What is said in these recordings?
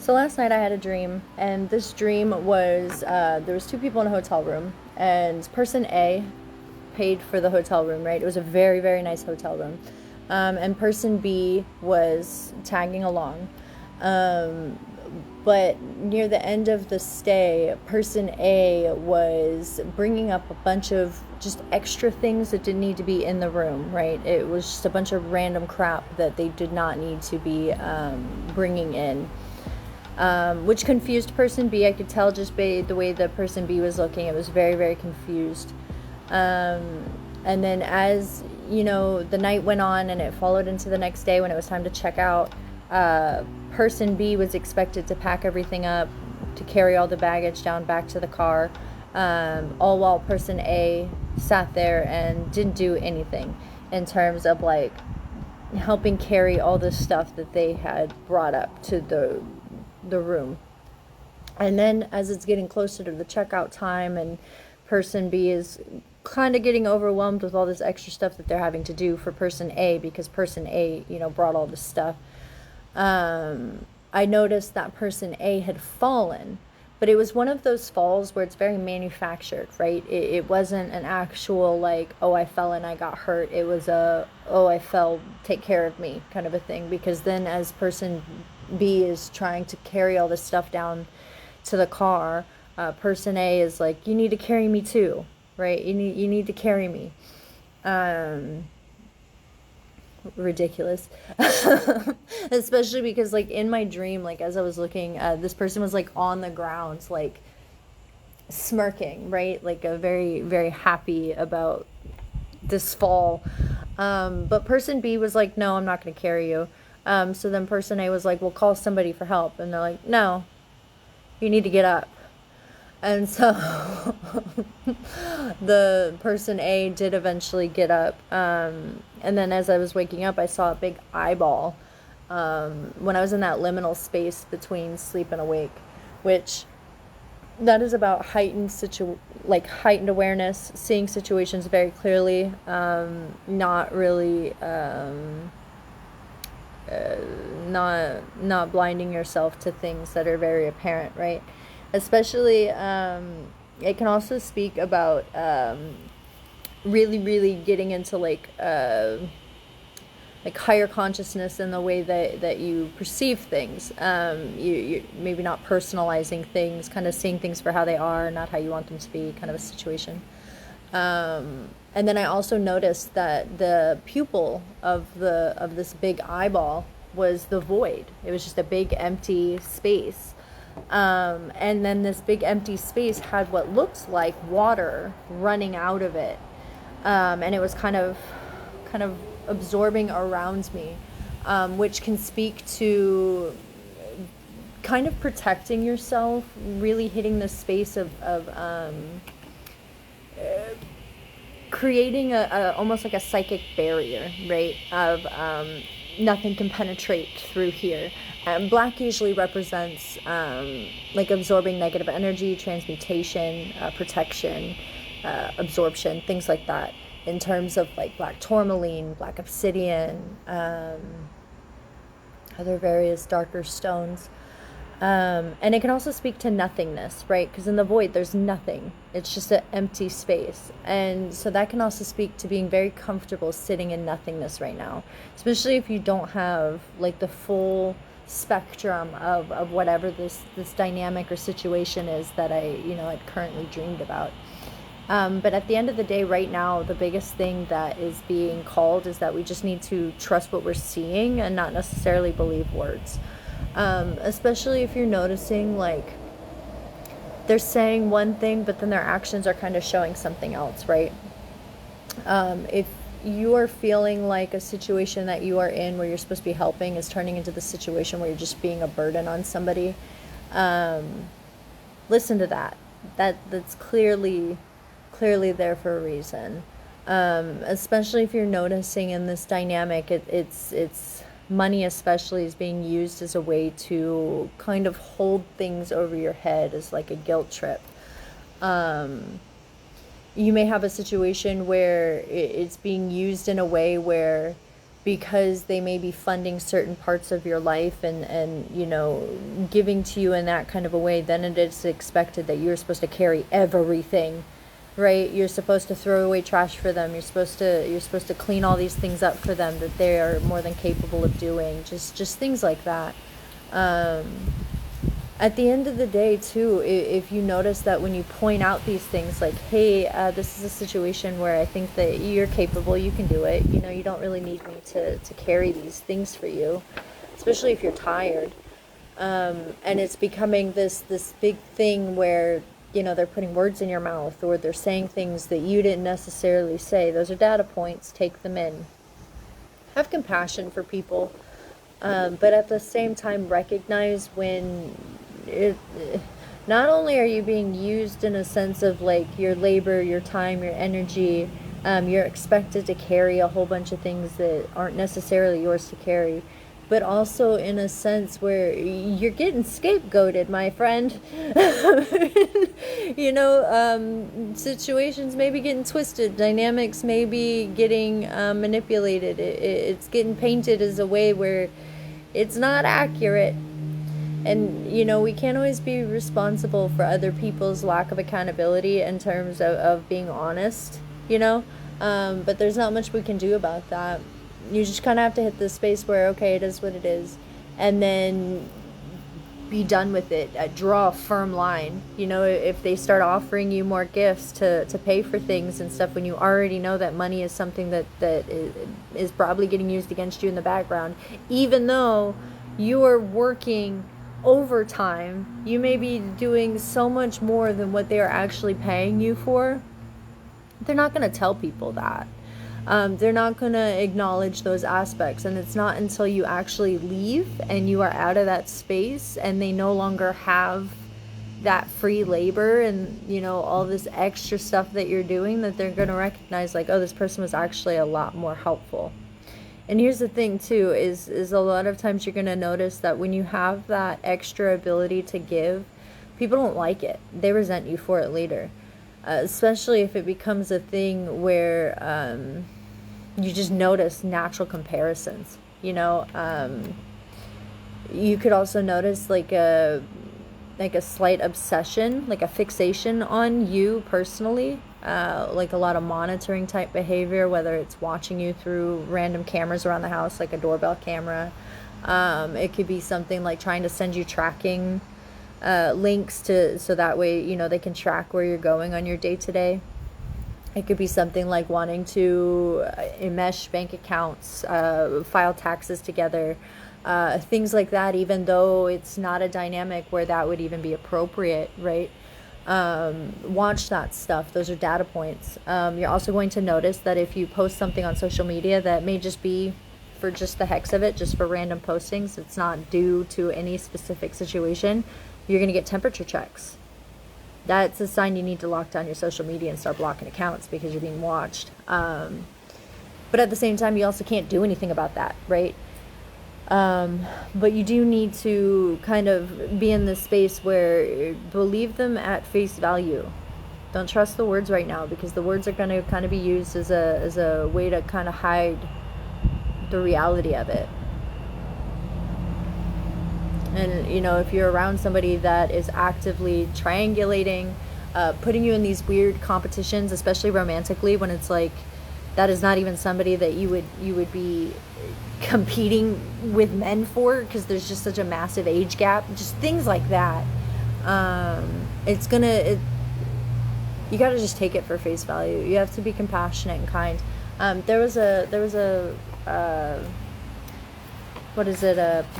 So last night I had a dream, and this dream was there was two people in a hotel room, and person A paid for the hotel room, right? It was a very, very nice hotel room. And person B was tagging along. Um, but near the end of the stay, person A was bringing up a bunch of just extra things that didn't need to be in the room, right? It was just a bunch of random crap that they did not need to be bringing in. Which confused person B. I could tell just by the way the person B was looking. It was very, very confused. And then as, the night went on and it followed into the next day when it was time to check out, person B was expected to pack everything up, to carry all the baggage down back to the car, all while person A sat there and didn't do anything in terms of like helping carry all the stuff that they had brought up to the room. And then as it's getting closer to the checkout time and person B is kind of getting overwhelmed with all this extra stuff that they're having to do for person A because person A, brought all this stuff. I noticed that person A had fallen, but it was one of those falls where it's very manufactured, right? It wasn't an actual like, oh, I fell and I got hurt. It was a, oh, I fell, take care of me kind of a thing. Because then as person B is trying to carry all this stuff down to the car, person A is like, you need to carry me too, right? You need to carry me. Ridiculous. Especially because like in my dream, like as I was looking, this person was like on the ground, like smirking, right? Like a very, very happy about this fall. But person B was like, no, I'm not going to carry you. So then person A was like, well, call somebody for help. And they're like, no, you need to get up. And so the person A did eventually get up. And then as I was waking up, I saw a big eyeball when I was in that liminal space between sleep and awake, which that is about heightened awareness, seeing situations very clearly, not really not blinding yourself to things that are very apparent, right? Especially, it can also speak about really, really getting into like higher consciousness in the way that you perceive things. You maybe not personalizing things, kind of seeing things for how they are, not how you want them to be, kind of a situation. And then I also noticed that the pupil of this big eyeball was the void. It was just a big empty space. And then this big empty space had what looked like water running out of it. And it was kind of absorbing around me, which can speak to kind of protecting yourself, really hitting the space of creating a almost like a psychic barrier, right? Of nothing can penetrate through here. Black usually represents like absorbing negative energy, transmutation, protection, absorption, things like that. In terms of like black tourmaline, black obsidian, other various darker stones. And it can also speak to nothingness, right? Because in the void, there's nothing. It's just an empty space. And so that can also speak to being very comfortable sitting in nothingness right now, especially if you don't have like the full spectrum of whatever this dynamic or situation is that I'd currently dreamed about. But at the end of the day, right now, the biggest thing that is being called is that we just need to trust what we're seeing and not necessarily believe words. Especially if you're noticing, like, they're saying one thing, but then their actions are kind of showing something else, right? If you are feeling like a situation that you are in where you're supposed to be helping is turning into the situation where you're just being a burden on somebody, listen to that. That's clearly there for a reason. Especially if you're noticing in this dynamic, it's money especially is being used as a way to kind of hold things over your head as like a guilt trip. You may have a situation where it's being used in a way where because they may be funding certain parts of your life and you know, giving to you in that kind of a way, then it is expected that you're supposed to carry everything, right? You're supposed to throw away trash for them. You're supposed to clean all these things up for them that they are more than capable of doing. Just things like that. At the end of the day, too, if you notice that when you point out these things like, hey, this is a situation where I think that you're capable, you can do it, you know, you don't really need me to carry these things for you, especially if you're tired. And it's becoming this big thing where, you know, they're putting words in your mouth or they're saying things that you didn't necessarily say. Those are data points. Take them in. Have compassion for people. But at the same time, recognize when not only are you being used in a sense of like your labor, your time, your energy, you're expected to carry a whole bunch of things that aren't necessarily yours to carry, but also in a sense where you're getting scapegoated, my friend. You know, situations may be getting twisted, dynamics may be getting manipulated. It's getting painted as a way where it's not accurate. And, you know, we can't always be responsible for other people's lack of accountability in terms of being honest, you know? But there's not much we can do about that. You just kind of have to hit the space where, okay, it is what it is. And then be done with it. Draw a firm line. You know, if they start offering you more gifts to pay for things and stuff, when you already know that money is something that is probably getting used against you in the background, even though you are working overtime, you may be doing so much more than what they are actually paying you for. They're not going to tell people that. They're not going to acknowledge those aspects. And it's not until you actually leave and you are out of that space and they no longer have that free labor and, you know, all this extra stuff that you're doing, that they're going to recognize like, oh, this person was actually a lot more helpful. And here's the thing too, is a lot of times you're going to notice that when you have that extra ability to give, people don't like it. They resent you for it later. Especially if it becomes a thing where you just notice natural comparisons. You know, you could also notice like a slight obsession, like a fixation on you personally. Like a lot of monitoring type behavior, whether it's watching you through random cameras around the house, like a doorbell camera. It could be something like trying to send you tracking links so that way, you know, they can track where you're going on your day-to-day. It could be something like wanting to enmesh bank accounts, file taxes together, things like that, even though it's not a dynamic where that would even be appropriate, right? Watch that stuff. Those are data points. You're also going to notice that if you post something on social media that may just be for just the heck of it, just for random postings, it's not due to any specific situation, you're going to get temperature checks. That's a sign you need to lock down your social media and start blocking accounts because you're being watched. But at the same time, you also can't do anything about that, right? But you do need to kind of be in this space where believe them at face value. Don't trust the words right now, because the words are going to kind of be used as a way to kind of hide the reality of it. And, you know, if you're around somebody that is actively triangulating, putting you in these weird competitions, especially romantically, when it's like, that is not even somebody that you would be competing with men for, because there's just such a massive age gap, just things like that. You got to just take it for face value. You have to be compassionate and kind. There was a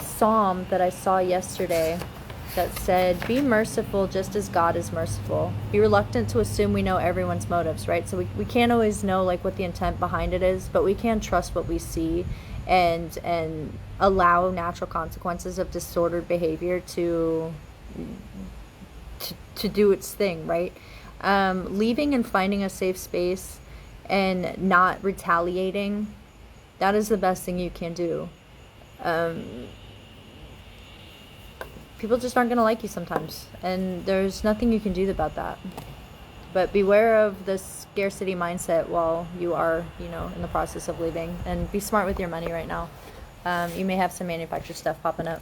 psalm that I saw yesterday that said, be merciful just as God is merciful. Be reluctant to assume we know everyone's motives, right? So we can't always know like what the intent behind it is, but we can trust what we see and allow natural consequences of disordered behavior to do its thing, right? Leaving and finding a safe space and not retaliating, that is the best thing you can do. People just aren't going to like you sometimes, and there's nothing you can do about that. But beware of this scarcity mindset while you are, you know, in the process of leaving, and be smart with your money right now. You may have some manufactured stuff popping up.